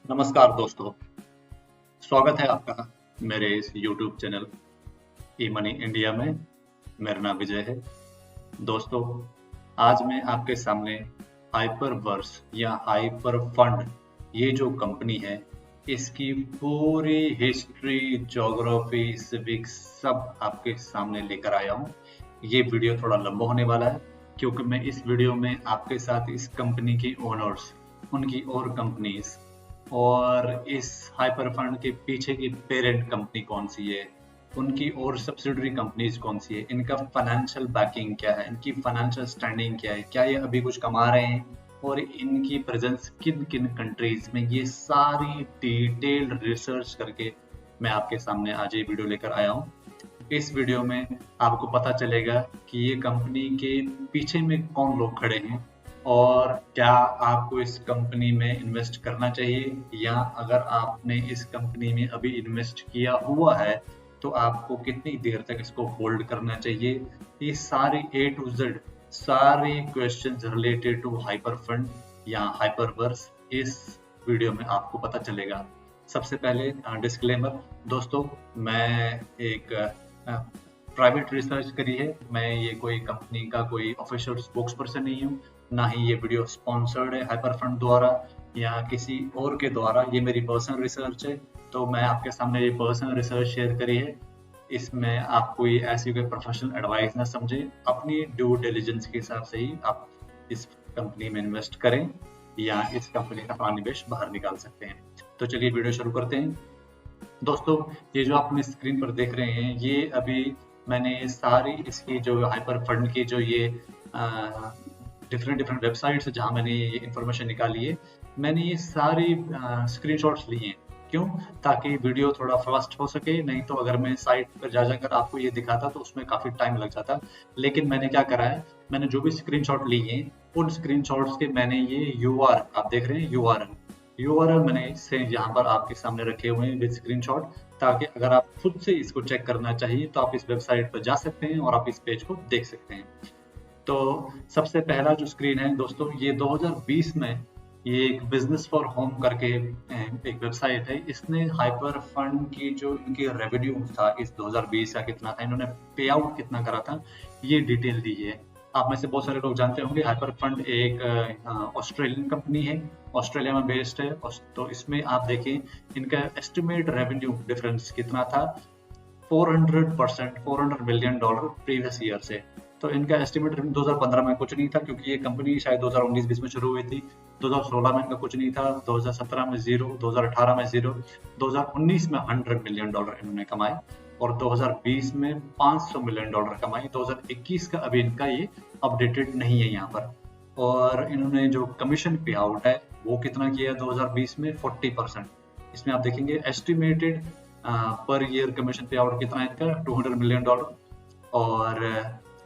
नमस्कार दोस्तों, स्वागत है आपका मेरे इस YouTube चैनल ई मनी इंडिया में। मेरा नाम विजय है। दोस्तों, आज मैं आपके सामने हाइपरवर्स या हाइपर फंड ये जो कंपनी है, इसकी पूरी हिस्ट्री, ज्योग्राफी, सिविक्स सब आपके सामने लेकर आया हूँ। ये वीडियो थोड़ा लंबा होने वाला है क्योंकि मैं इस वीडियो में आपके साथ इस कंपनी की ओनर्स, उनकी और कंपनीज और इस हाइपर फंड के पीछे की पेरेंट कंपनी कौन सी है, उनकी और सब्सिडरी कंपनीज कौन सी है, इनका फाइनेंशियल बैकिंग क्या है, इनकी फाइनेंशियल स्टैंडिंग क्या है, क्या ये अभी कुछ कमा रहे हैं और इनकी प्रेजेंस किन किन कंट्रीज में, ये सारी डिटेल्ड रिसर्च करके मैं आपके सामने आज ये वीडियो लेकर आया हूँ। इस वीडियो में आपको पता चलेगा कि ये कंपनी के पीछे में कौन लोग खड़े हैं और क्या आपको इस कंपनी में इन्वेस्ट करना चाहिए, या अगर आपने इस कंपनी में अभी इन्वेस्ट किया हुआ है तो आपको कितनी देर तक इसको होल्ड करना चाहिए। ये सारे A to Z सारे questions related to hyper fund या हाइपरवर्स इस वीडियो में आपको पता चलेगा। सबसे पहले डिस्क्लेमर दोस्तों, मैं एक प्राइवेट रिसर्च करी है, मैं ये कोई कंपनी का कोई ऑफिशियल स्पोक्स पर्सन नहीं हूँ, ना ही ये वीडियो स्पॉन्सर्ड है हाइपर फंड द्वारा या किसी और के द्वारा। ये मेरी पर्सनल रिसर्च है, तो मैं आपके सामने ये पर्सनल रिसर्च शेयर करी है। इसमें आप कोई ऐसी कोई प्रोफेशनल एडवाइस ना समझे, अपनी ड्यू डिलिजेंस के हिसाब से ही आप इस कंपनी में इन्वेस्ट करें या इस कंपनी का अपना निवेश बाहर निकाल सकते हैं। तो चलिए वीडियो शुरू करते हैं। दोस्तों, ये जो आप अपनी स्क्रीन पर देख रहे हैं, ये अभी मैंने सारी इसकी जो हाइपर फंड की जो ये डिफरेंट वेबसाइट्स जहाँ मैंने ये इन्फॉर्मेशन निकाली है, मैंने ये सारी स्क्रीनशॉट्स लिए हैं। क्यों? ताकि वीडियो थोड़ा फास्ट हो सके, नहीं तो अगर मैं साइट पर जाकर आपको ये दिखाता तो उसमें काफ़ी टाइम लग जाता। लेकिन मैंने क्या करा है, मैंने जो भी स्क्रीनशॉट लिए हैं उन स्क्रीनशॉट्स के मैंने ये URL, आप देख रहे हैं URL मैंने इसे यहाँ पर आपके सामने रखे हुए हैं विद स्क्रीनशॉट, ताकि अगर आप खुद से इसको चेक करना चाहिए तो आप इस वेबसाइट पर जा सकते हैं और आप इस पेज को देख सकते हैं। तो सबसे पहला जो स्क्रीन है दोस्तों, ये 2020 में ये एक बिजनेस फॉर होम करके एक वेबसाइट है, इसने हाइपर फंड की जो इनकी रेवेन्यू था इस 2020 का कितना था, इन्होंने पे आउट कितना करा था, ये डिटेल दी है। आप में से बहुत सारे लोग जानते होंगे हाइपर फंड एक ऑस्ट्रेलियन कंपनी है, ऑस्ट्रेलिया में बेस्ड है। तो इसमें आप देखें इनका एस्टिमेट रेवेन्यू डिफरेंस कितना था, 400%, $400 मिलियन प्रीवियस ईयर से। तो इनका एस्टिमेट 2015 में कुछ नहीं था क्योंकि ये कंपनी शायद 2019-20 में शुरू हुई थी। 2016 में इनका कुछ नहीं था, 2017 में जीरो, 2018 में जीरो, 2019 में $100 मिलियन इन्होंने कमाए और 2020 में $500 मिलियन कमाए। 2021 का अभी इनका ये अपडेटेड नहीं है यहाँ पर। और इन्होंने जो कमीशन पे आउट है वो कितना किया 2020 में, 40%। इसमें आप देखेंगे एस्टिमेटेड पर ईयर कमीशन पे आउट कितना है इनका, $200 मिलियन, और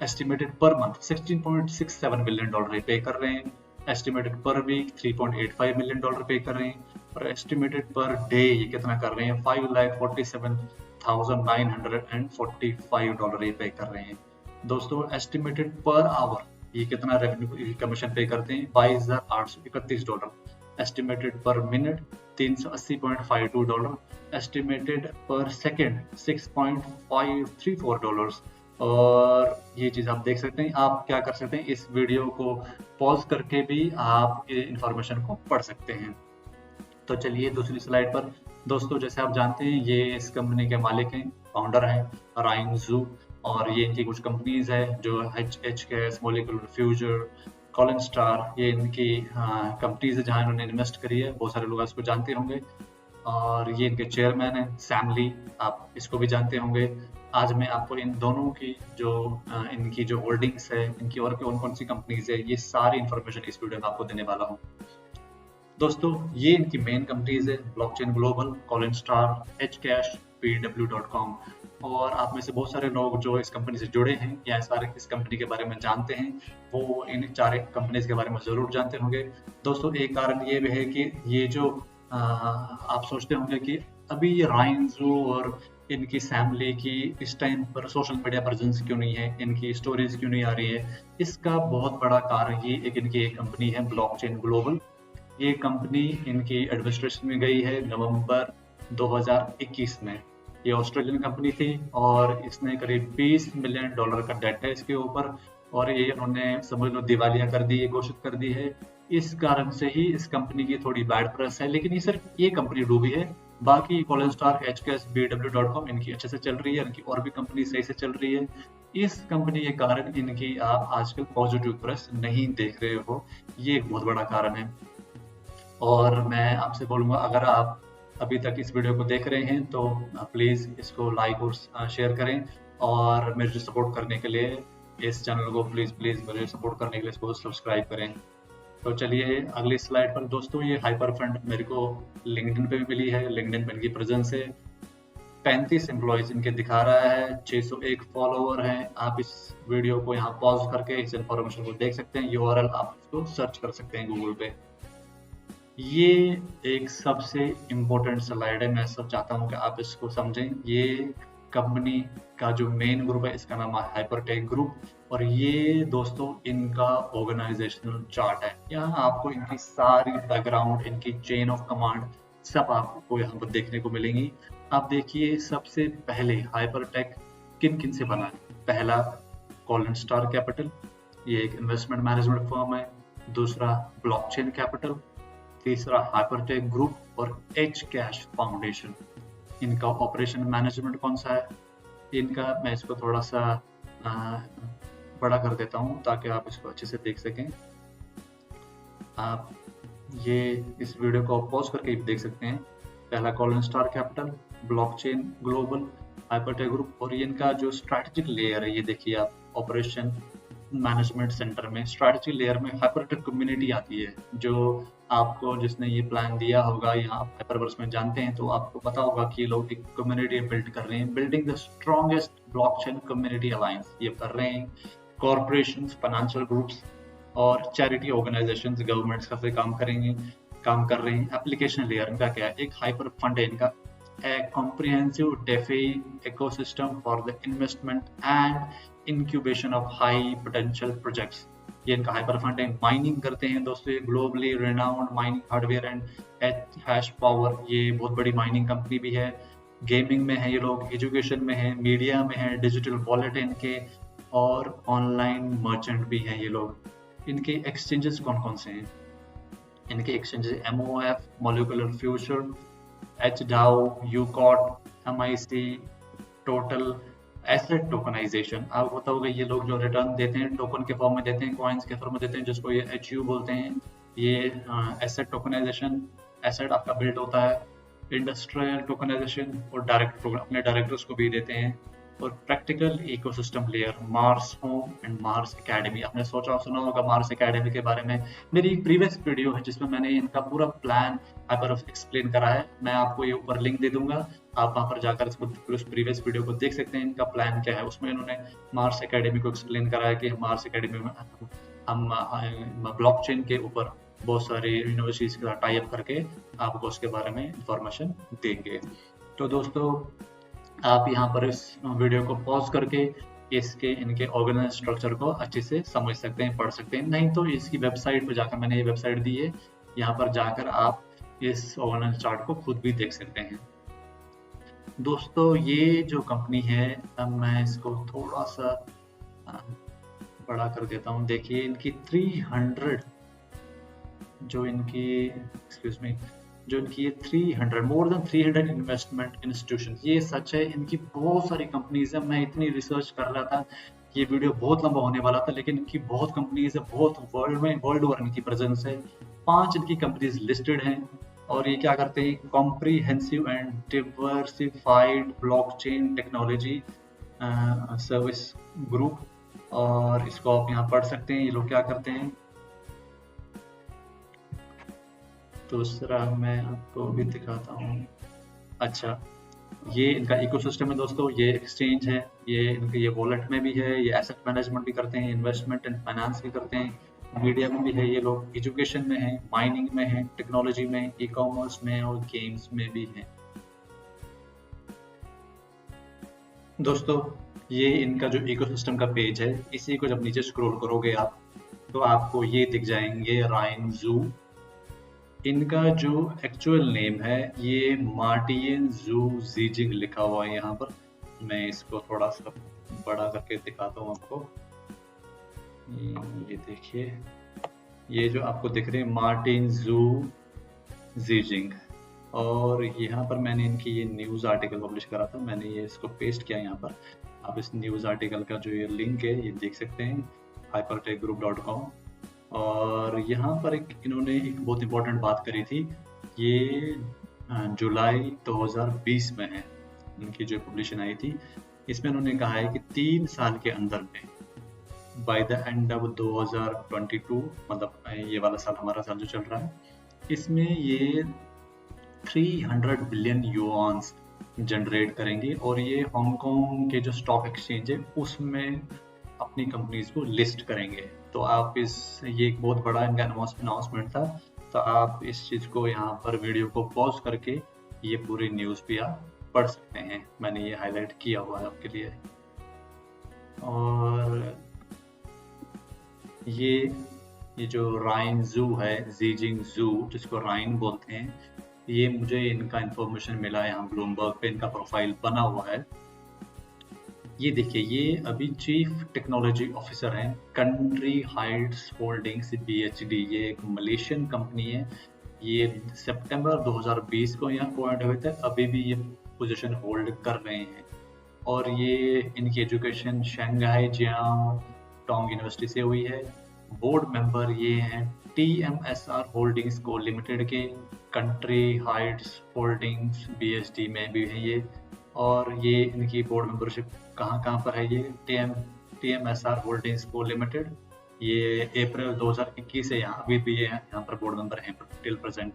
एस्टिमेटेड पर मंथ $16.67 मिलियन पे कर रहे हैं। एस्टिमेटेड पर वीक $3.85 मिलियन पे कर रहे हैं और एस्टिमेटेड पर डे ये कितना कर रहे हैं, $5,47,945 ये पे कर रहे हैं। दोस्तों, एस्टिमेटेड पर आवर ये कितना रेवेन्यू कमीशन पे करते हैं, $22,831। एस्टिमेटेड पर मिनट $380.52, एस्टिमेटेड पर सेकेंड $6.534। और ये चीज़ आप देख सकते हैं। आप क्या कर सकते हैं, इस वीडियो को पॉज करके भी आप इंफॉर्मेशन को पढ़ सकते हैं। तो चलिए दूसरी स्लाइड पर। दोस्तों, जैसे आप जानते हैं ये इस कंपनी के मालिक हैं, फाउंडर हैं रायन जू, और ये इनकी कुछ कंपनीज है जो HHKS, molecular fusion, Colin star, ये इनकी कंपनीज है जहाँ इन्होंने इन्वेस्ट करी है। बहुत सारे लोग इसको जानते होंगे। और ये इनके चेयरमैन हैं सैम ली, आप इसको भी जानते होंगे। आज मैं आपको इन दोनों की जो इनकी जो होल्डिंग्स है, इनकी और कौन कौन सी कंपनीज है, ये सारी इन्फॉर्मेशन इस वीडियो में आपको देने वाला हूँ। दोस्तों, ये इनकी मेन कंपनीज है, blockchain global, Colin star, Hcash, pw.com। और आप में से बहुत सारे लोग जो इस कंपनी से जुड़े हैं या इस कंपनी के बारे में जानते हैं, वो इन चार कंपनीज के बारे में जरूर जानते होंगे। दोस्तों, एक कारण ये भी है कि ये जो आप सोचते होंगे कि अभी ये रायन जू और इनकी फैमिली की इस टाइम पर सोशल मीडिया प्रेजेंस क्यों नहीं है, इनकी स्टोरीज क्यों नहीं आ रही है। इसका बहुत बड़ा कारण ये इनकी एक कंपनी है ब्लॉकचेन ग्लोबल। ये कंपनी इनकी एडमिनिस्ट्रेशन में गई है नवंबर 2021 में। ये ऑस्ट्रेलियन कंपनी थी और इसने करीब $20 मिलियन का डेट है इसके ऊपर, और ये उन्होंने समझ लो दिवालिया कर दी है, घोषित कर दी है। इस कारण से ही इस कंपनी की थोड़ी बैड प्रेस है, लेकिन ये सिर्फ ये कंपनी डूबी है। बाकी कॉलन स्टार, HKS, BW.com इनकी अच्छे से चल रही है, इनकी और भी कंपनी सही से चल रही है। इस कंपनी के कारण इनकी आप आजकल पॉजिटिव प्रेस नहीं देख रहे हो, ये एक बहुत बड़ा कारण है। और मैं आपसे बोलूँगा, अगर आप अभी तक इस वीडियो को देख रहे हैं तो प्लीज़ इसको लाइक और शेयर करें, और मुझे सपोर्ट करने के लिए इस चैनल को प्लीज़ मुझे सपोर्ट करने के लिए इसको सब्सक्राइब करें। तो चलिए अगली स्लाइड पर दोस्तों, ये हाइपर फंड मेरे को लिंक्डइन पे भी मिली है। लिंक्डइन पे इनकी प्रेजेंस है, 35 एम्प्लॉयज इनके दिखा रहा है, 601 फॉलोवर हैं। आप इस वीडियो को यहाँ पॉज करके इस इंफॉर्मेशन को देख सकते हैं। URL आप इसको सर्च कर सकते हैं गूगल पे। ये एक सबसे इम्पोर्टेंट स्लाइड है, मैं सब चाहता हूँ कि आप इसको समझें। ये कंपनी का जो मेन ग्रुप है इसका नाम है हाइपरटेक ग्रुप, और ये दोस्तों इनका ऑर्गेनाइजेशनल चार्ट है। यहाँ आपको इनकी सारी बैकग्राउंड, इनकी चेन ऑफ कमांड सब आपको यहाँ पर देखने को मिलेंगी। आप देखिए, सबसे पहले हाइपरटेक किन किन से बना है। पहला कॉलन स्टार कैपिटल, ये एक इन्वेस्टमेंट मैनेजमेंट फर्म है। दूसरा ब्लॉकचेन कैपिटल, तीसरा हाइपरटेक ग्रुप और एच कैश फाउंडेशन। इनका ऑपरेशन मैनेजमेंट कौन सा है इनका, मैं इसको थोड़ा सा बड़ा कर देता हूँ ताकि आप इसको अच्छे से देख सकें। आप ये इस वीडियो को पॉज करके देख सकते हैं। पहला Colin Star Capital, Blockchain Global, Hypertech Group, और ये इनका जो स्ट्रैटेजिक लेयर है, ये देखिए आप, ऑपरेशन मैनेजमेंट सेंटर में स्ट्रैटेजी लेयर में हाइपरटेक कम्युनिटी आती है। जो आपको, जिसने ये प्लान दिया होगा, यहाँ आप हाइपरवर्स में जानते हैं तो आपको पता होगा कि ये लोग एक कम्युनिटी बिल्ड कर रहे हैं, building the strongest blockchain community alliance. ये कर रहे हैं कॉर्पोरेशंस, फाइनेंशियल ग्रुप्स और चैरिटी ऑर्गेनाइजेशंस, गवर्नमेंट्स का फिर काम कर रहे हैं। एप्लीकेशन लेयर इनका क्या है, एक हाइपर फंड है इनका, a comprehensive DeFi ecosystem for the investment and incubation of high potential projects। ये इनका हाइपर फंड है। माइनिंग करते हैं दोस्तों ये, globally renowned mining hardware and hash power, ये बहुत बड़ी माइनिंग कंपनी भी है। गेमिंग में है ये लोग, एजुकेशन में है, मीडिया में है, डिजिटल वॉलेट है इनके, और ऑनलाइन मर्चेंट भी हैं ये लोग। इनके एक्सचेंजेस कौन कौन से हैं, इनके exchanges MOF, molecular future, HDAO, UCOT, MIC, total asset tokenization. आपको पता होगा ये लोग जो रिटर्न देते हैं टोकन के फॉर्म में देते हैं, कॉइन्स के फॉर्म में देते हैं, जिसको ये HU बोलते हैं। ये एसेट टोकनाइजेशन, एसेट आपका बिल्ड होता है। इंडस्ट्रियल टोकनाइजेशन और डायरेक्ट अपने डायरेक्टर्स को भी देते हैं। और practical ecosystem layer, Mars home and Mars academy. आपने सुना होगा मार्स एकेडमी के बारे में, मेरी एक प्रीवियस वीडियो है जिसमें मैंने इनका पूरा प्लान हाइपरवर्स एक्सप्लेन करा है। मैं आपको ये ऊपर लिंक दे दूंगा, आप वहां पर जाकर उस प्रीवियस वीडियो को देख सकते हैं, इनका प्लान क्या है। उसमें इन्होंने मार्स एकेडमी को एक्सप्लेन करा है कि मार्स एकेडमी में हम ब्लॉकचेन के ऊपर बहुत सारे यूनिवर्सिटीज के साथ टाई अप करके आपको उसके बारे में इंफॉर्मेशन देंगे। तो दोस्तों, आप यहाँ पर इस वीडियो को पॉज करके इनके ऑर्गेनाइज स्ट्रक्चर को अच्छे से समझ सकते हैं, पढ़ सकते हैं। नहीं तो इसकी वेबसाइट पर जाकर, मैंने ये वेबसाइट दी है, यहाँ पर जाकर आप इस ऑर्गेनाइज चार्ट को खुद भी देख सकते हैं। दोस्तों, ये जो कंपनी है, अब मैं इसको थोड़ा सा बड़ा कर देता हूँ। देखिए इनकी 300 जो इनकी ये 300 मोर देन 300 इन्वेस्टमेंट इंस्टीट्यूशन, ये सच है। इनकी बहुत सारी कंपनीज है। मैं इतनी रिसर्च कर रहा था, ये वीडियो बहुत लंबा होने वाला था, लेकिन इनकी बहुत कंपनीज है, बहुत वर्ल्ड ओवर इनकी प्रेजेंस है। 5 इनकी कंपनीज लिस्टेड हैं, और ये क्या करते हैं, comprehensive and diversified blockchain technology service group, और इसको आप यहाँ पढ़ सकते हैं ये लोग क्या करते हैं। दूसरा मैं आपको भी दिखाता हूँ। अच्छा, ये इनका इकोसिस्टम है दोस्तों, ये एक्सचेंज है, ये वॉलेट में भी है, ये एसेट मैनेजमेंट भी करते हैं, इन्वेस्टमेंट एंड फाइनेंस भी करते हैं, मीडिया में भी है ये लोग, एजुकेशन में है, माइनिंग में है, टेक्नोलॉजी में, ई कॉमर्स में और गेम्स में भी है। दोस्तों, ये इनका जो इकोसिस्टम का पेज है, इसी को जब नीचे स्क्रॉल करोगे आप, तो आपको ये दिख जाएंगे राइन जू, इनका जो एक्चुअल नेम है ये मार्टिन जू जीजिंग लिखा हुआ है यहाँ पर। मैं इसको थोड़ा सा बड़ा करके दिखाता हूँ आपको। ये देखिए, ये जो आपको दिख रहे हैं मार्टिन जू जीजिंग, और यहाँ पर मैंने इनकी ये न्यूज़ आर्टिकल पब्लिश करा था, मैंने ये इसको पेस्ट किया यहाँ पर। आप इस न्यूज़ आर्टिकल का जो ये लिंक है ये देख सकते हैं, hypertechgroup.com। और यहाँ पर इन्होंने एक बहुत इंपॉर्टेंट बात करी थी, ये जुलाई 2020 में है इनकी जो पब्लिशन आई थी। इसमें उन्होंने कहा है कि 3 साल के अंदर में, बाय द एंड ऑफ 2022, मतलब ये वाला साल हमारा साल जो चल रहा है, इसमें ये 300 बिलियन युआन्स जनरेट करेंगे और ये हांगकांग के जो स्टॉक एक्सचेंज है उसमें अपनी कंपनीज को लिस्ट करेंगे। तो आप ये एक बहुत बड़ा इनका अनाउंसमेंट था, तो आप इस चीज़ को यहाँ पर वीडियो को पॉज करके ये पूरी न्यूज़ भी आप पढ़ सकते हैं। मैंने ये हाईलाइट किया हुआ है आपके लिए। और ये जो राइन जू है, जीजिंग जू जिसको राइन बोलते हैं, ये मुझे इनका इंफॉर्मेशन मिला है, यहाँ ब्लूमबर्ग पे इनका प्रोफाइल बना हुआ है। ये देखिए, ये अभी चीफ टेक्नोलॉजी ऑफिसर हैं कंट्री हाइट्स होल्डिंग्स BHD। ये एक मलेशियन कंपनी है। ये सितंबर 2020 को यहाँ अपॉइंट हुए थे, अभी भी ये पोजीशन होल्ड कर रहे हैं। और ये इनकी education Shanghai Jiang Tong university से हुई है। बोर्ड मेंबर ये हैं TMSR होल्डिंग्स को लिमिटेड के, कंट्री हाइट्स होल्डिंग्स BHD में भी है ये। और ये इनकी बोर्ड मेंबरशिप कहाँ पर है, ये TMSR होल्डिंग्स को लिमिटेड, ये अप्रैल 2021 से यहाँ अभी भी ये यहाँ पर बोर्ड मेंबर हैं till present.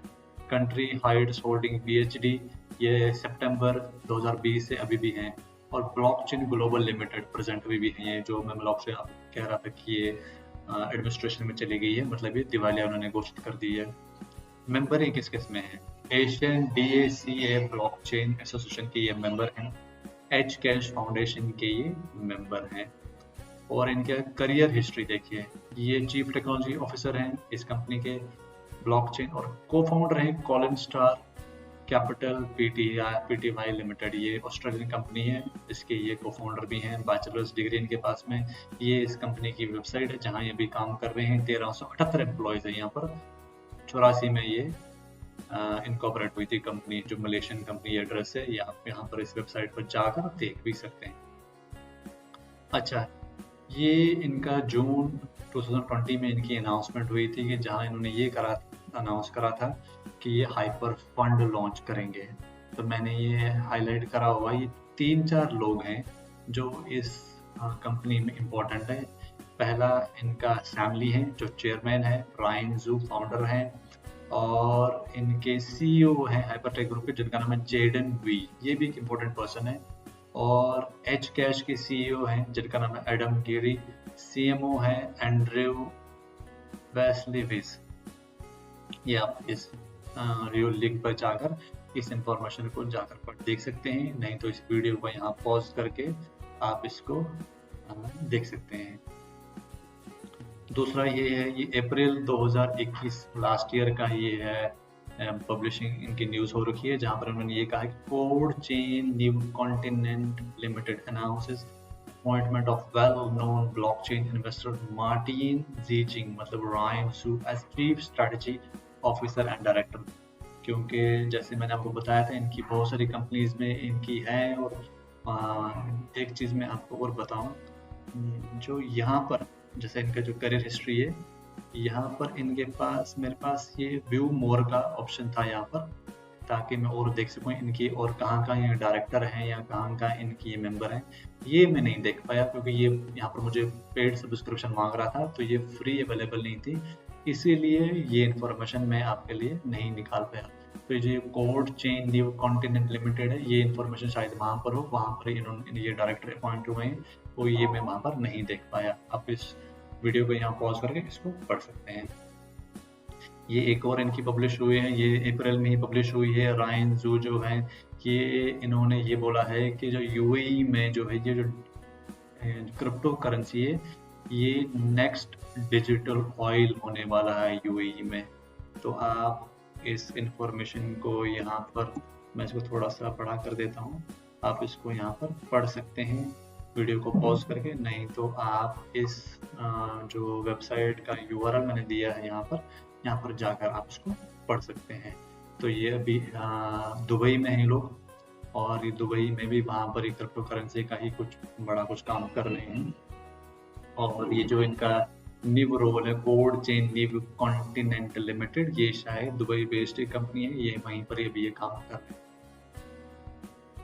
Country Heights holding BHD ये सितंबर 2020 से अभी भी हैं। और ब्लॉकचेन ग्लोबल लिमिटेड प्रेजेंट भी हैं ये, जो मैं ब्लॉक से आप कह रहा था कि ये एडमिनिस्ट्रेशन में चली गई है, मतलब ये दिवालिया उन्होंने घोषित कर दी है। मेंबर ये किस किस में है, एशियन DACA ब्लॉकचेन एसोसिएशन के ये मेंबर हैं, एच कैश फाउंडेशन के ये मेंबर हैं। और इनके करियर हिस्ट्री देखिए, ये चीफ टेक्नोलॉजी ऑफिसर हैं इस कंपनी के ब्लॉकचेन, और को फाउंडर हैं Colin Star capital PTY limited. ये ऑस्ट्रेलियन कंपनी है, इसके ये को फाउंडर भी हैं, बैचलर्स डिग्री इनके पास में। ये इस कंपनी की वेबसाइट है जहाँ ये भी काम कर रहे हैं। 1378 एम्प्लॉयज है यहाँ पर। 84 में ये इनकॉर्पोरेट हुई थी कंपनी, जो मलेशियन कंपनी एड्रेस है, ये आप यहाँ पर इस वेबसाइट पर जाकर देख भी सकते हैं। अच्छा, ये इनका जून 2020 में इनकी अनाउंसमेंट हुई थी कि जहाँ इन्होंने ये अनाउंस करा था कि ये हाइपर फंड लॉन्च करेंगे। तो मैंने ये हाईलाइट करा हुआ, ये 3-4 लोग हैं जो इस कंपनी में इम्पोर्टेंट है। पहला इनका सैमली है जो चेयरमैन है, राइन जू फाउंडर हैं, और इनके CEO हैं हाइपरटेक ग्रुप के जिनका नाम है जेडन वी, ये भी एक इम्पोर्टेंट पर्सन है। और एच कैश के CEO हैं जिनका नाम है एडम गिरी, CMO है एंड्रयू वेस्लीविस। ये आप इस रियो लिंक पर जाकर इस इंफॉर्मेशन को जाकर पढ़ देख सकते हैं, नहीं तो इस वीडियो को यहाँ पॉज करके आप इसको देख सकते हैं। दूसरा ये है, ये अप्रैल 2021 लास्ट ईयर का ये है पब्लिशिंग इनकी न्यूज़ हो रखी है, जहाँ पर उन्होंने ये कहा कि Code Chain New Continent Limited announces appointment of well known blockchain investor Martin जीजिंग, मतलब Ryan Xu, as chief strategy officer and director. क्योंकि जैसे मैंने आपको बताया था, इनकी बहुत सारी कंपनीज में इनकी है। और एक चीज़ मैं आपको और बताऊं, जो यहाँ पर जैसे इनका जो करियर हिस्ट्री है, यहाँ पर इनके पास मेरे पास ये व्यू मोर का ऑप्शन था यहाँ पर, ताकि मैं और देख सकूँ इनकी और कहाँ ये डायरेक्टर हैं या कहाँ इनकी ये मेंबर हैं। ये मैं नहीं देख पाया क्योंकि ये यहाँ पर मुझे पेड सब्सक्रिप्शन मांग रहा था, तो ये फ्री अवेलेबल नहीं थी, इसीलिए ये इन्फॉर्मेशन मैं आपके लिए नहीं निकाल पाया। तो ये code Chain New Continent limited है, ये इन्फॉर्मेशन शायद वहाँ पर हो, वहाँ पर इन्होंने ये डायरेक्टर अपॉइंट हुए हैं, तो ये मैं वहाँ पर नहीं देख पाया। आप इस वीडियो को यहाँ पॉज करके इसको पढ़ सकते हैं। ये एक और इनकी पब्लिश हुई है, ये अप्रैल में ही पब्लिश हुई है। राइन जू जो है, ये इन्होंने ये बोला है कि जो UAE में जो है ये जो क्रिप्टो करेंसी है, ये नेक्स्ट डिजिटल ऑयल होने वाला है UAE में। तो आप इस इंफॉर्मेशन को यहाँ पर मैं इसको थोड़ा सा बड़ा कर देता हूँ, आप इसको यहाँ पर पढ़ सकते हैं वीडियो को पॉज करके, नहीं तो आप इस जो वेबसाइट का URL मैंने दिया है यहाँ पर जाकर आप इसको पढ़ सकते हैं। तो ये अभी दुबई में हैं लोग, और ये दुबई में भी वहाँ पर क्रिप्टो करेंसी का ही कुछ बड़ा काम कर रहे हैं। और ये जो इनका निव रोल है, कोड चेन निव कॉन्टिनेंट लिमिटेड, ये शायद दुबई बेस्ड एक कंपनी है, ये वहीं पर ये काम कर रहे हैं।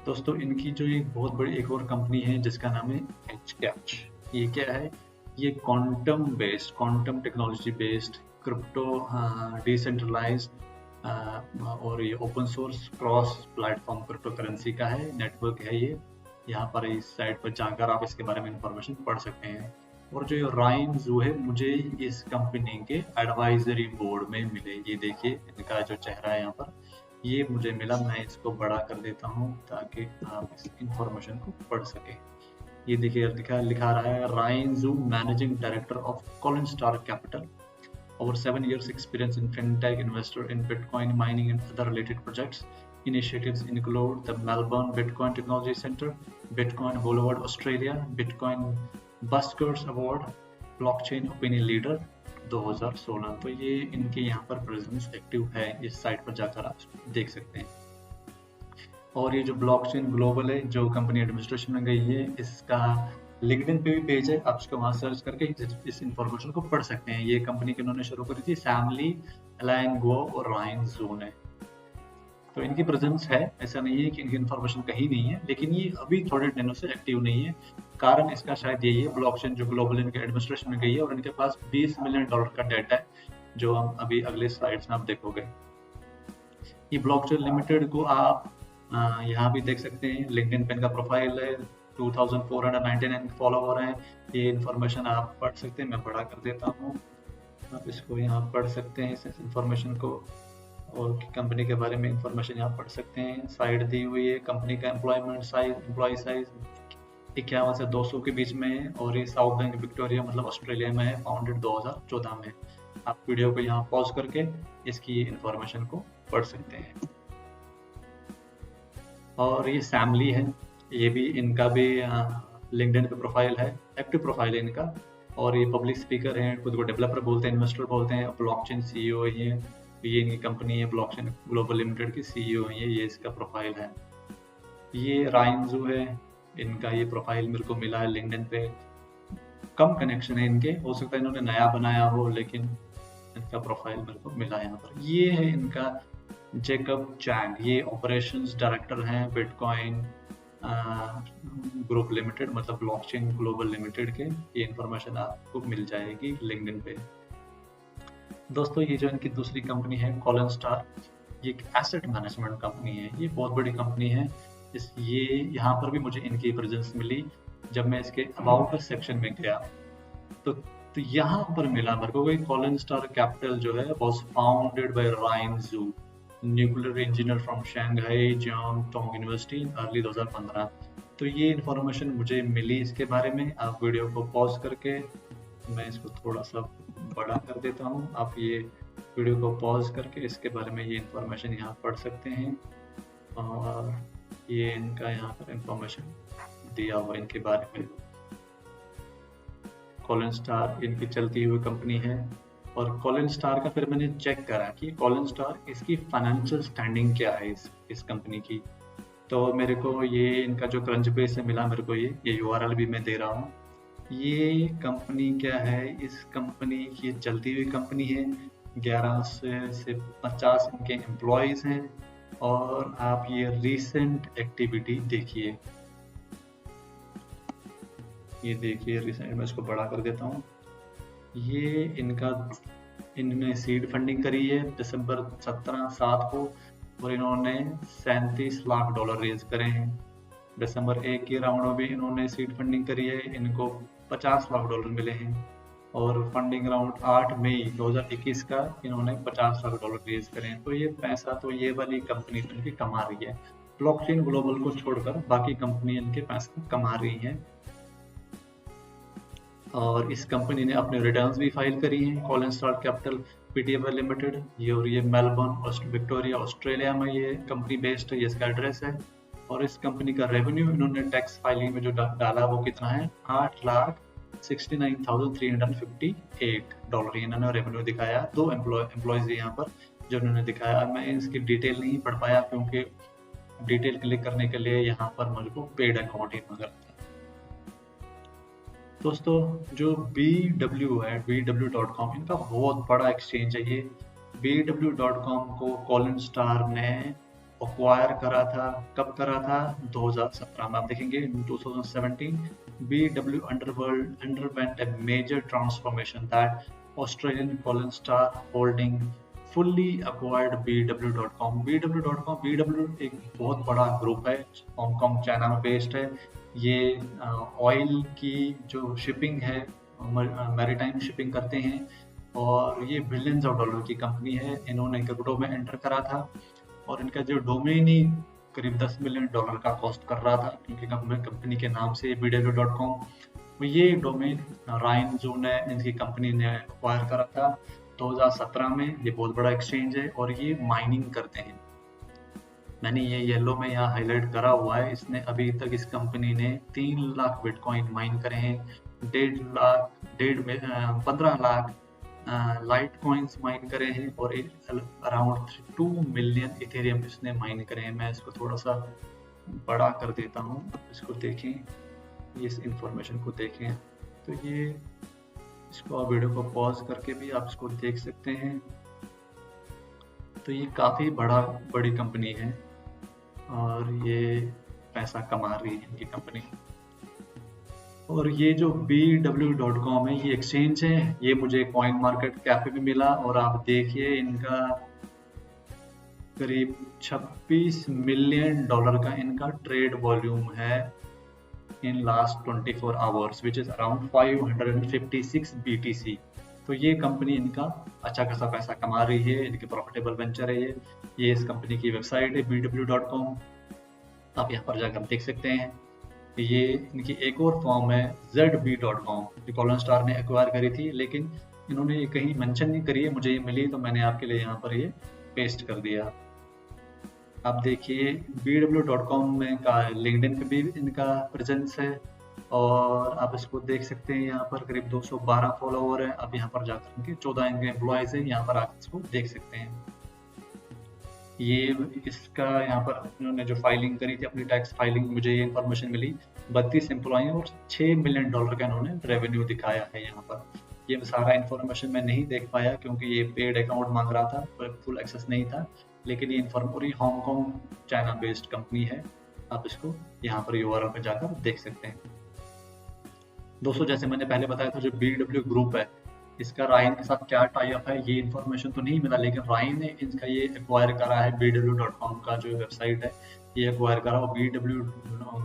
दोस्तों इनकी जो एक बहुत बड़ी एक और कंपनी है जिसका नाम है Hcash। ये क्या है? ये quantum technology based crypto decentralised और ये open source cross platform crypto currency का है नेटवर्क है। ये यहाँ पर इस साइट पर जाकर आप इसके बारे में इंफॉर्मेशन पढ़ सकते हैं। और जो राइन ज़ू है, मुझे इस कंपनी के एडवाइजरी बोर्ड में मिले। ये देखिए इनका जो चेहरा है यहाँ पर, ये मुझे मिला। मैं इसको बड़ा कर देता हूँ ताकि आप इस इंफॉर्मेशन को पढ़ सके। ये देखिए लिखा रहा है Ryan Xu, managing director of Colin Star Capital, over 7 years experience in fintech, investor in Bitcoin mining and other related projects. Initiatives include the Melbourne Bitcoin Technology Center, Bitcoin Boulevard Australia, Bitcoin Buskers Award, Blockchain Opinion Leader 2016। तो ये इनके यहाँ पर presence active है, इस site पर जाकर आप देख सकते हैं। और ये जो ब्लॉकचेन ग्लोबल है, जो कंपनी एडमिनिस्ट्रेशन में गई है, इसका लिंक्डइन पे भी पेज है, आप उसको वहाँ सर्च करके इस इंफॉर्मेशन को पढ़ सकते हैं। ये कंपनी की उन्होंने शुरू करी थी सैमली, अलाइन गो और राइन ज़ू ने। तो इनकी प्रेजेंस है, ऐसा नहीं है कि इनकी इंफॉर्मेशन कहीं नहीं है, लेकिन ये अभी थोड़े दिनों से एक्टिव नहीं है। कारण इसका शायद यही है, ब्लॉकचेन जो ग्लोबल इनके एडमिनिस्ट्रेशन में गई है और इनके पास $20 मिलियन का डेटा है, जो हम अभी अगले स्लाइड्स में आप देखोगे। ये ब्लॉकचेन लिमिटेड को आप यहाँ भी देख सकते हैं, लिंक्डइन पे इनका प्रोफाइल है, 2499 फॉलोवर हैं। ये इन्फॉर्मेशन आप पढ़ सकते हैं, मैं बड़ा कर देता हूँ, आप इसको यहाँ पढ़ सकते हैं इस इन्फॉर्मेशन को, और कंपनी के बारे में इंफॉर्मेशन यहाँ पढ़ सकते हैं। साइड दी हुई है, कंपनी का एम्प्लॉय साइज 51 से 200 के बीच में है, और ये साउथ बैंक विक्टोरिया मतलब ऑस्ट्रेलिया में है, फाउंडेड 2014 में। आप वीडियो को यहाँ पॉज करके इसकी इंफॉर्मेशन को पढ़ सकते हैं। और ये सैमली है, ये भी इनका भी लिंक्डइन पे प्रोफाइल है, एक्टिव प्रोफाइल है इनका, और ये पब्लिक स्पीकर हैं, खुद को डेवलपर बोलते हैं, इन्वेस्टर बोलते हैं, ब्लॉकचेन CEO है। ये इनकी कंपनी है ब्लॉकचेन ग्लोबल लिमिटेड की CEO है ये इसका प्रोफाइल है। ये राइन ज़ू है, इनका ये प्रोफाइल मेरे को मिला है लिंक्डइन पे। कम कनेक्शन है इनके, हो सकता है इन्होंने नया बनाया हो, लेकिन इनका प्रोफाइल मेरे को मिला है यहाँ पर। ये है इनका जेकब चैंग, ये ऑपरेशंस डायरेक्टर हैं बिटकॉइन ग्रुप लिमिटेड मतलब ब्लॉकचेन ग्लोबल लिमिटेड के। ये इंफॉर्मेशन आपको मिल जाएगी लिंक्डइन पे। दोस्तों ये जो इनकी दूसरी कंपनी है कॉलिन स्टार, ये एक एसेट मैनेजमेंट कंपनी है, ये बहुत बड़ी कंपनी है। ये यहाँ पर भी मुझे इनकी प्रेजेंस मिली जब मैं इसके अबाउट सेक्शन में गया, तो यहाँ पर मिला मेरे को कॉलिन स्टार कैपिटल जो है was founded by Ryan Xu, nuclear engineer from Shanghai Jiang Tong University, early 2015। तो ये इन्फॉर्मेशन मुझे मिली इसके बारे में। आप वीडियो को पॉज करके, मैं इसको थोड़ा सा बड़ा कर देता हूँ, आप ये वीडियो को पॉज करके इसके बारे में ये इन्फॉर्मेशन यहाँ पढ़ सकते हैं। और ये इनका यहाँ पर इन्फॉर्मेशन दिया हुआ इनके बारे में। कॉलिन स्टार इनकी चलती हुई कंपनी है, और कॉलिन स्टार का फिर मैंने चेक करा कि कॉलिन स्टार इसकी फाइनेंशियल स्टैंडिंग क्या है इस कंपनी की। तो मेरे को ये इनका जो क्रंच बेस से मिला, मेरे को ये URL भी मैं दे रहा हूँ। ये कंपनी क्या है, इस कंपनी की चलती हुई कंपनी है, 11 से 50 इनके एम्प्लॉयज़ हैं। और आप ये रीसेंट एक्टिविटी देखिए, ये देखिए रिसेंट, मैं इसको बड़ा कर देता हूँ। ये इनने सीड फंडिंग करी है दिसंबर 7 को, और इन्होंने $37 लाख रेज करे हैं। दिसंबर 1 के राउंड में भी इन्होंने सीड फंडिंग करी है, इनको $50 लाख मिले हैं। और फंडिंग राउंड 8 मई 2021 का इन्होंने $50 लाख रेज करे हैं। तो ये पैसा तो ये वाली कंपनी इनकी कमा रही है, ब्लॉकचेन ग्लोबल को छोड़कर बाकी कंपनी इनके पैसा कमा रही हैं। और इस कंपनी ने अपने रिटर्न्स भी फाइल करी हैं। कॉलिन स्टार कैपिटल पीटीएमएल लिमिटेड, ये और ये मेलबर्न विक्टोरिया ऑस्ट्रेलिया में ये कंपनी बेस्ड है, ये इसका एड्रेस है। और इस कंपनी का रेवेन्यू इन्होंने टैक्स फाइलिंग में जो डाला वो कितना है, $8,69,358 इन्होंने रेवेन्यू दिखाया। 2 एम्प्लॉयज यहाँ पर जो उन्होंने दिखाया। मैं इसकी डिटेल नहीं पढ़ पाया क्योंकि डिटेल क्लिक करने के लिए यहाँ पर मुझको पेड अकाउंट ही मांग रहा था। दोस्तों जो BW है, BW.com, इनका बहुत बड़ा एक्सचेंज है ये। BW.com को कॉलिन स्टार ने एक्वायर करा था। कब करा था? 2017 में। आप देखेंगे 2017 BW underwent a major transformation that Australian Colin Star Holding fully acquired BW.com। BW एक बहुत बड़ा ग्रुप है, हांगकांग चाइना में बेस्ड है। ये ऑयल की जो शिपिंग है, मैरीटाइम शिपिंग करते हैं, और ये बिलियंस ऑफ डॉलर की कंपनी है। इन्होंने क्रिप्टो में एंटर करा था और इनका जो डोमेन ही करीब $10 मिलियन का कॉस्ट कर रहा था, क्योंकि कंपनी के नाम से BW.com। ये डोमेन राइन जो ने इनकी कंपनी ने एक्वायर करा था 2017 में। ये बहुत बड़ा एक्सचेंज है और ये माइनिंग करते हैं। मैंने ये येलो में यहाँ हाईलाइट करा हुआ है। इसने अभी तक इस कंपनी ने 3 लाख बिटकॉइन माइन करे हैं, 15 लाख लाइट कॉइन्स माइन करे हैं और अराउंड 2 मिलियन इथेरियम इसने माइन करे हैं। मैं इसको थोड़ा सा बड़ा कर देता हूँ, इसको देखें, इस इंफॉर्मेशन को देखें। तो ये इसको आप वीडियो को पॉज करके भी आप इसको देख सकते हैं। तो ये काफ़ी बड़ी कंपनी है और ये पैसा कमा रही है इनकी कंपनी। और ये जो BW.com है, ये एक्सचेंज है, ये मुझे कॉइन मार्केट कैप पे भी मिला। और आप देखिए इनका करीब $26 मिलियन का इनका ट्रेड वॉल्यूम है in last 24 hours, which is around 556 BTC। तो ये कंपनी इनका अच्छा खासा पैसा कमा रही है, इनकी प्रॉफिटेबल वेंचर है ये इस कंपनी की वेबसाइट है BW.com। आप यहाँ पर जाकर देख सकते हैं। ये इनकी एक और फॉर्म है ZB.com, जो कॉलिन स्टार ने एक्वायर करी थी, लेकिन इन्होंने ये कहीं मेंशन नहीं करी है। मुझे ये मिली तो मैंने आपके लिए यहाँ पर ये पेस्ट कर दिया। आप देखिए BW.com में का लिंक्डइन पे भी इनका प्रेजेंस है और आप इसको देख सकते हैं। यहाँ पर करीब 212 फॉलोवर है। आप यहाँ पर जाकर इनके 14 इनके एम्प्लॉयज हैं, यहाँ पर आप इसको देख सकते हैं। ये इसका यहाँ पर इन्होंने जो फाइलिंग करी थी अपनी टैक्स फाइलिंग, मुझे ये इन्फॉर्मेशन मिली। 32 एम्प्लॉय और $6 मिलियन का इन्होंने रेवेन्यू दिखाया है यहाँ पर। ये सारा इन्फॉर्मेशन मैं नहीं देख पाया क्योंकि ये पेड अकाउंट मांग रहा था, फुल एक्सेस नहीं था। लेकिन ये पूरी हांगकांग चाइना बेस्ड कंपनी है। आप इसको यहाँ पर URL पे जाकर देख सकते हैं। दोस्तों जैसे मैंने पहले बताया था, जो BW ग्रुप है इसका राइन के साथ क्या टाई अप है ये इन्फॉर्मेशन तो नहीं मिला, लेकिन राइन ने इनका ये एक्वायर करा है BW.com का जो वेबसाइट है, ये एक्वायर करा। और BW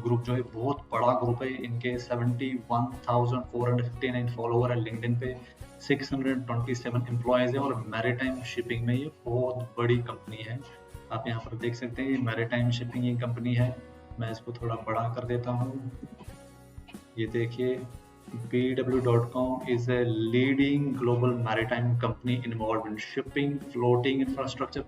ग्रुप जो है बहुत बड़ा ग्रुप है। इनके 71,459 फॉलोवर है लिंक्डइन पे, 627 एम्प्लॉयज है और मैरीटाइम शिपिंग में ये बहुत बड़ी कंपनी है। आप यहाँ पर देख सकते हैं ये मैरीटाइम शिपिंग ये कंपनी है। मैं इसको थोड़ा बड़ा कर देता हूँ। ये देखिए BW.com is a leading global maritime company involved in shipping, floating infrastructure,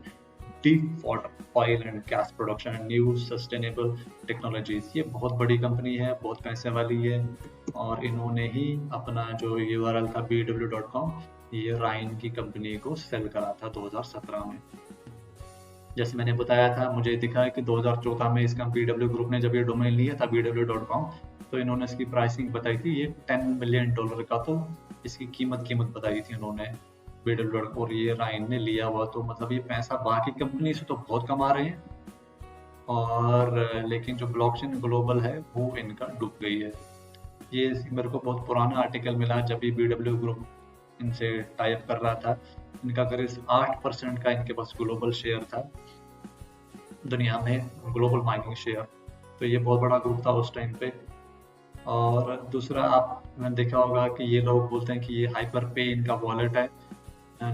deep water, oil and gas production and new sustainable technologies। ये बहुत बड़ी कंपनी है, बहुत पैसे वाली है और इन्होंने ही अपना जो URL था BW.com ये राइन की कंपनी को सेल करा था 2017 में। जैसे मैंने बताया था, मुझे दिखा है कि 2014 में इसका BW ग्रुप ने जब ये डोमेन लिया था BW.com तो इन्होंने इसकी प्राइसिंग बताई थी ये $10 मिलियन का, तो इसकी कीमत बताई थी उन्होंने BW.com। और ये राइन ने लिया हुआ, तो मतलब ये पैसा बाकी कंपनी से तो बहुत कमा रहे हैं और लेकिन जो ब्लॉकचेन ग्लोबल है वो इनका डूब गई है। ये मेरे को बहुत पुराना आर्टिकल मिला जब भी BW ग्रुप इनसे टाइप कर रहा था। इनका करीब 8% का इनके पास ग्लोबल शेयर था दुनिया में, ग्लोबल माइनिंग शेयर। तो ये बहुत बड़ा ग्रुप था उस टाइम पे। और दूसरा आपने देखा होगा कि ये लोग बोलते हैं कि ये हाइपर पे इनका वॉलेट है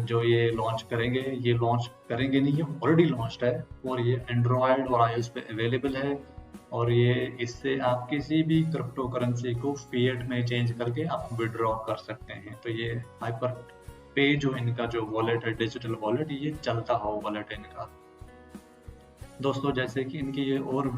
जो ये लॉन्च करेंगे। ये लॉन्च करेंगे नहीं, ये ऑलरेडी लॉन्च्ड है और ये एंड्रॉयड और iOS पे अवेलेबल है। और ये इससे आप किसी भी क्रिप्टो करेंसी को फिएट में चेंज करके आप विड्रॉ कर सकते हैं। तो ये हाइपर पे जो इनका जो वॉलेट है, डिजिटल वॉलेट, ये चलता हो वॉलेट है इनका। दोस्तों जैसे कि इनकी ये और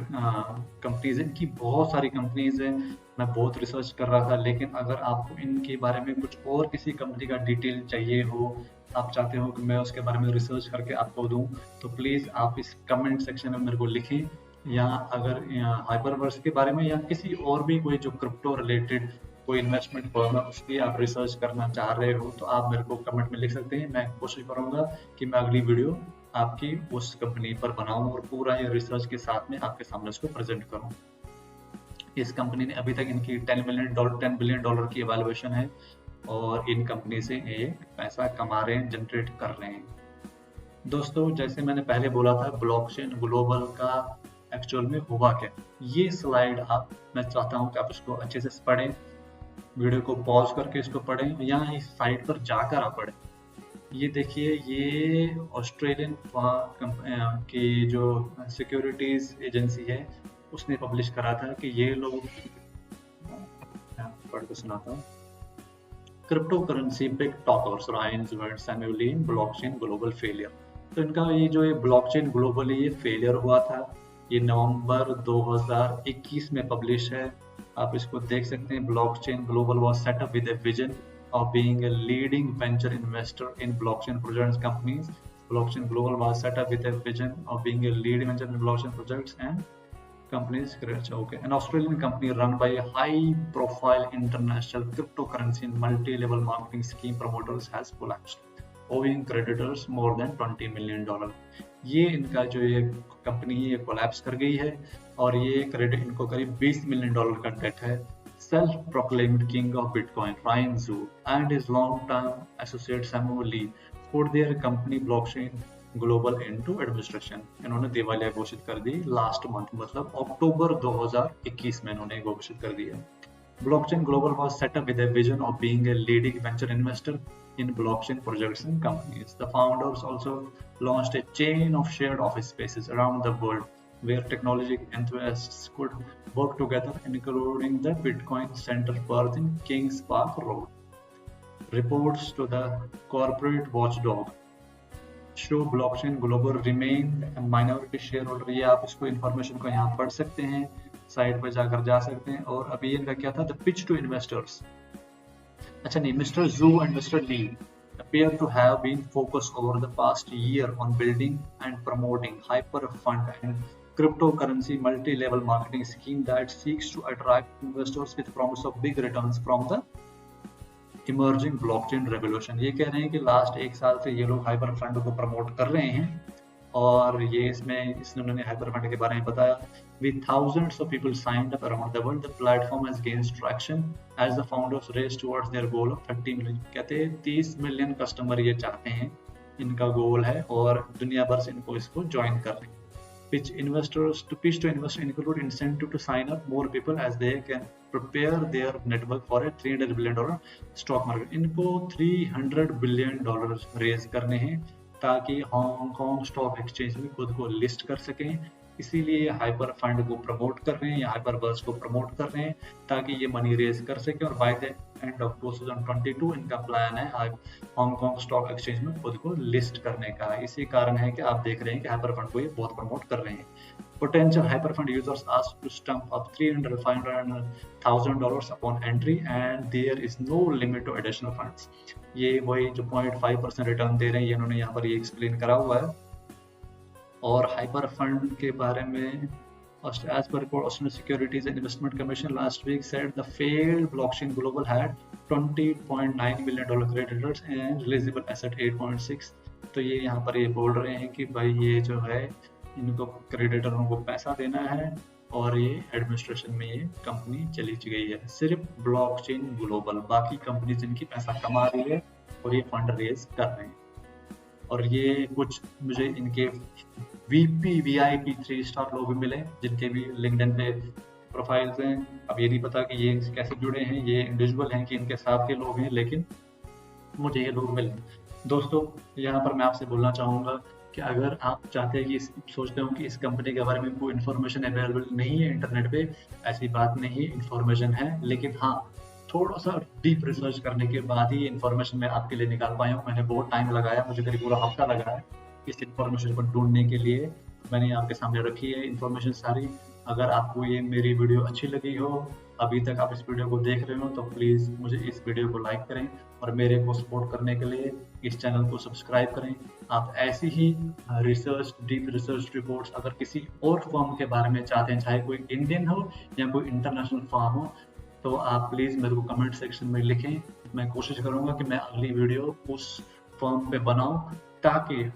कंपनीज है, इनकी बहुत सारी कंपनीज है। मैं बहुत रिसर्च कर रहा था, लेकिन अगर आपको इनके बारे में कुछ और किसी कंपनी का डिटेल चाहिए हो, आप चाहते हो कि मैं उसके बारे में रिसर्च करके आपको दूं, तो प्लीज़ आप इस कमेंट सेक्शन में मेरे को लिखें। या अगर हाइपरवर्स के बारे में या किसी और भी कोई जो क्रिप्टो रिलेटेड कोई इन्वेस्टमेंट फर्म है उसकी आप रिसर्च करना चाह रहे हो, तो आप मेरे को कमेंट में लिख सकते हैं। मैं कोशिश करूंगा कि मैं अगली वीडियो आपकी उस कंपनी पर बनाऊं और पूरा ये रिसर्च के साथ में आपके सामने उसको प्रेजेंट करूं। इस कंपनी ने अभी तक इनकी $10 बिलियन की एवेल्युएशन है और इन कंपनी से ये पैसा कमा रहे हैं, जनरेट कर रहे हैं। दोस्तों जैसे मैंने पहले बोला था, ब्लॉकचेन ग्लोबल का एक्चुअल में हुआ क्या, ये स्लाइड मैं चाहता हूं कि आप इसको अच्छे से पढ़ें, वीडियो को पॉज करके इसको पढ़ें या इस साइट पर जाकर आप पढ़ें। ये देखिए, ये ऑस्ट्रेलियन की जो सिक्योरिटीज एजेंसी है उसने पब्लिश करा था कि ये लोग, पढ़ के सुनाता हूँ, cryptocurrency big toppers Ryan's went सैमुअली इन ब्लॉकचेन ग्लोबल फेलियर। तो इनका ये ब्लॉकचेन ग्लोबल ये फेलियर हुआ था, ये नवंबर 2021 में पब्लिश है। आप इसको देख सकते हैं। Blockchain global was set up with a vision of being a leading venture investor in blockchain projects companies. Blockchain Global was set up with a vision of being a leading venture in blockchain projects and companies. Okay, an Australian company run by a high-profile international cryptocurrency and multi-level marketing scheme promoters has collapsed, owing creditors more than $20 million. ये इनका जो ये company है ये collapse कर गई है और ये क्रेडिट इनको करीब $20 मिलियन का डेट है। Self-proclaimed king of Bitcoin, Ryan Zhu, and his long-term associate Samuel Lee put their company Blockchain Global into administration. इन्होंने दिवालिया घोषित कर दी लास्ट मंथ, मतलब अक्टूबर 2021 में इन्होंने घोषित कर दिया। Blockchain Global was set up with a vision of being a leading venture investor in blockchain projects and companies. The founders also launched a chain of shared office spaces around the world where technology enthusiasts could work together, including the Bitcoin Center birth in Kings Park Road. Reports to the corporate watchdog show Blockchain Global remained a minority shareholder. ये आप इसको information को यहाँ पढ़ सकते हैं, site पर जाकर जा सकते हैं। और अभी इनका क्या था, the pitch to investors. अच्छा नहीं, Mr. Zhu and Mr. Lee appear to have been focused over the past year on building and promoting hyperfund and cryptocurrency multi-level marketing scheme that seeks to attract investors with promise of big returns from the emerging blockchain revolution. ये कह रहे हैं कि last एक साल से ये लोग हाइपर फंड को प्रमोट कर रहे हैं और ये इसने उन्होंने हाइपर फंड के बारे में बताया। With thousands of people signed up around the world, the platform has gained traction as the founders race towards their goal of 30 million. कहते हैं 30 मिलियन कस्टमर ये चाहते हैं, इनका गोल है और दुनिया भर से इनको इसको ज्वाइन कर रहे हैं। Pitch to investors include incentive to sign up more people as they can prepare their network for a $300 billion stock market. इनको $300 बिलियन रेज करने हैं ताकि हांगकांग स्टॉक एक्सचेंज में खुद को लिस्ट कर सकें। इसीलिए हाइपर फंड को प्रमोट कर रहे हैं या हाइपर बर्स को प्रमोट कर रहे हैं ताकि ये मनी रेज कर सके और बाय द एंड ऑफ 2022 इनका प्लान है हांगकांग स्टॉक एक्सचेंज में खुद को लिस्ट करने का। इसी कारण है कि आप देख रहे हैं कि हाइपर फंड को ये बहुत प्रमोट कर रहे हैं। Potential hyperfund users asked to stump up $300,000 upon entry and there is no limit to additional funds. ये वही जो 0.5% रिटर्न दे रहे हैं, ये इन्होंने यहाँ पर ये एक्सप्लेन करा हुआ है। और हाइपर फंड के बारे में as per report, Australian Securities and Investment Commission last week said the failed Blockchain Global had $20.9 million creditors and releasable asset 8.6. तो ये यहाँ पर ये बोल रहे हैं कि भाई ये जो है इनको क्रेडिटरों को पैसा देना है और ये एडमिनिस्ट्रेशन में ये कंपनी चली गई है। सिर्फ ब्लॉकचेन ग्लोबल, बाकी कंपनी जिनकी पैसा कमा रही है और ये फंड रेज कर रहे हैं। और ये कुछ मुझे इनके VIP 3 स्टार लोग भी मिले जिनके भी लिंक्डइन पे प्रोफाइल्स हैं। अब ये नहीं पता कि ये कैसे जुड़े हैं, ये इंडिविजुअल हैं कि इनके साथ के लोग हैं, लेकिन मुझे ये लोग मिले। दोस्तों यहाँ पर मैं आपसे बोलना चाहूँगा कि अगर आप चाहते हैं कि सोचते हो कि इस कंपनी के बारे में कोई इन्फॉर्मेशन अवेलेबल नहीं है इंटरनेट पे, ऐसी बात नहीं, इन्फॉर्मेशन है, लेकिन हाँ थोड़ा सा डीप रिसर्च करने के बाद ही इन्फॉर्मेशन मैं आपके लिए निकाल पाया हूँ। मैंने बहुत टाइम लगाया, मुझे करीब पूरा हफ्ता लगा है इस इन्फॉर्मेशन को ढूंढने के लिए। मैंने आपके सामने रखी है इन्फॉर्मेशन सारी। अगर आपको ये मेरी वीडियो अच्छी लगी हो, अभी तक आप इस वीडियो को देख रहे हो, तो प्लीज़ मुझे इस वीडियो को लाइक करें और मेरे को सपोर्ट करने के लिए इस चैनल को सब्सक्राइब करें। आप ऐसी ही रिसर्च, डीप रिसर्च रिपोर्ट्स अगर किसी और फर्म के बारे में चाहते हैं, चाहे कोई इंडियन हो या कोई इंटरनेशनल फर्म हो, तो आप प्लीज़ मेरे को कमेंट सेक्शन में लिखें। मैं कोशिश करूँगा कि मैं अगली वीडियो उस फर्म पे बनाऊँ, ताकि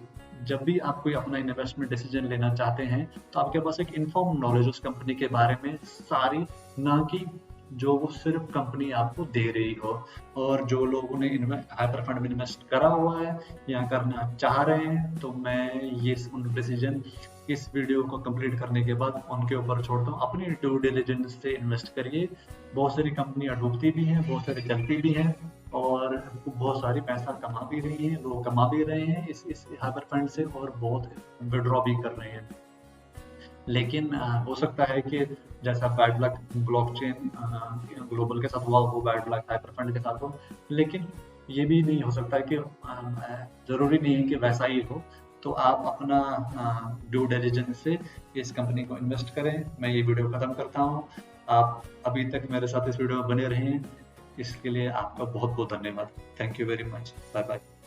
जब भी आप कोई अपना इन्वेस्टमेंट डिसीजन लेना चाहते हैं तो आपके पास एक इन्फॉर्म नॉलेज उस कंपनी के बारे में सारी, ना कि जो वो सिर्फ कंपनी आपको दे रही हो। और जो लोगों ने हाइपर फंड में इन्वेस्ट करा हुआ है या करना चाह रहे हैं, तो मैं ये उन डिसीजन इस वीडियो को कंप्लीट करने के बाद उनके ऊपर छोड़ता हूँ। अपनी ड्यू डिलिजेंस से इन्वेस्ट करिए। बहुत सारी कंपनियां डूबती भी हैं, बहुत सारी चलती भी हैं और बहुत सारी पैसा कमा भी रही हैं, लोग कमा भी रहे हैं इस हाइपर फंड से, और बहुत विड्रॉ भी कर रहे हैं। लेकिन हो सकता है कि जैसा बैड लक ब्लॉकचेन ग्लोबल के साथ हुआ, वो बैड लक हाइपर फंड के साथ हो। लेकिन ये भी नहीं हो सकता है कि जरूरी नहीं है कि वैसा ही हो। तो आप अपना ड्यू डिलिजेंस से इस कंपनी को इन्वेस्ट करें। मैं ये वीडियो खत्म करता हूँ। आप अभी तक मेरे साथ इस वीडियो में बने रहे हैं, इसके लिए आपका बहुत बहुत धन्यवाद। Thank you very much. Bye bye.